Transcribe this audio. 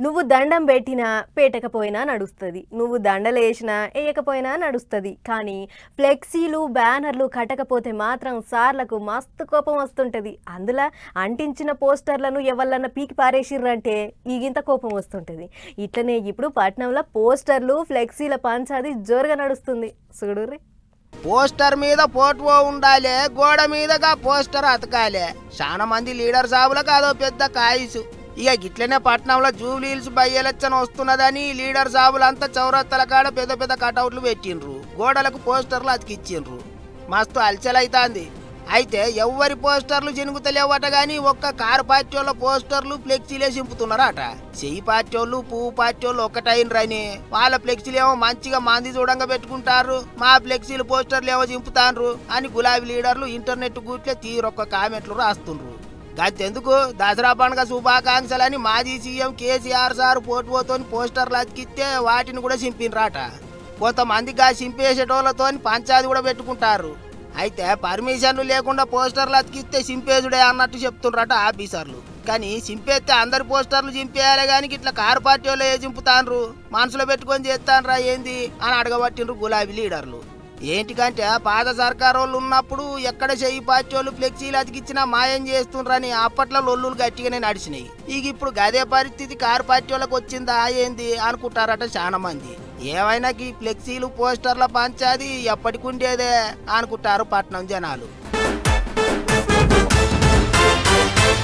నువ్వు దండం పెట్టినా పెట్టకపోయినా నడుస్తుంది, నువ్వు దండలేసినా వేయకపోయినా నడుస్తుంది. కానీ ఫ్లెక్సీలు బ్యానర్లు కట్టకపోతే మాత్రం సార్లకు మస్తు కోపం వస్తుంటుంది. అందులో అంటించిన పోస్టర్లను ఎవళ్ళన్నా పీకి పారేసిర్రంటే ఈగింత కోపం వస్తుంటుంది. ఇట్లనే ఇప్పుడు పట్నంలో పోస్టర్లు ఫ్లెక్సీల పంచాది జోరుగా నడుస్తుంది చూడుర్రి. పోస్టర్ మీద ఫోటో ఉండాలి, గోడ మీదగా పోస్టర్ అతకాలి. చాలా మంది లీడర్ సాబులకు అదో పెద్ద కాయిసు. ఇక గిట్లనే పట్నంలో జూబ్లీ హిల్స్ బై ఎలక్షన్ వస్తున్నదని లీడర్ సాబులంతా చౌరత్తల కాడ పెద్ద పెద్ద కటౌట్లు పెట్టిండ్రు, గోడలకు పోస్టర్లు అతికిచ్చిండ్రు. మస్తు అలచలైతాంది. అయితే ఎవరి పోస్టర్లు జనుగుతలేవట గాని ఒక్క కారు పార్టీ వాళ్ళ పోస్టర్లు ఫ్లెక్సీలే చింపుతున్నారట. చెయ్యి పార్టీ వాళ్ళు పువ్వు పార్టీ వాళ్ళు ఒక్కటైనరని వాళ్ళ ఫ్లెక్సీలు ఏమో మంచిగా మంది చూడంగా పెట్టుకుంటారు, మా ఫ్లెక్సీలు పోస్టర్లు ఏమో చింపుతాన్రు అని గులాబీ లీడర్లు ఇంటర్నెట్ గూట్లే తీరొక్క కామెంట్లు రాస్తుండ్రు. గంతెందుకు దసరా పండుగ శుభాకాంక్షలని మాజీ సీఎం కేసీఆర్ సార్ ఫోటోతో పోస్టర్లు అతికిస్తే వాటిని కూడా చింపినరాట. కొంతమందిగా చింపేసేటోళ్లతో పంచాది కూడా పెట్టుకుంటారు. అయితే పర్మిషన్లు లేకుండా పోస్టర్లు అతికిస్తే సింపేజుడే అన్నట్టు చెప్తుండ్రట ఆఫీసర్లు. కానీ సింపేస్తే అందరి పోస్టర్లు చింపేయాలి కానీ ఇట్లా కారు పార్టీ వాళ్ళు ఏ చింపుతాన్రు, మనసులో పెట్టుకొని చేస్తాన్రా ఏంది అని అడగబట్టిండ్రు గులాబీ లీడర్లు. ఏంటికంటే పాత సర్కారు వాళ్ళు ఉన్నప్పుడు ఎక్కడ చెయ్యి పార్టీ వాళ్ళు ఫ్లెక్సీలు అతికిచ్చినా మాయం చేస్తుండ్రని అప్పట్లో లొల్లులు గట్టిగానే నడిచినాయి. ఇక ఇప్పుడు గదే పరిస్థితి కారు పార్టీ వాళ్ళకి వచ్చిందా ఏంది అనుకుంటారట చాలా మంది. ఏమైనా ఈ ఫ్లెక్సీలు పోస్టర్ల పంచాది ఎప్పటికుండేదే అనుకుంటారు పట్నం జనాలు.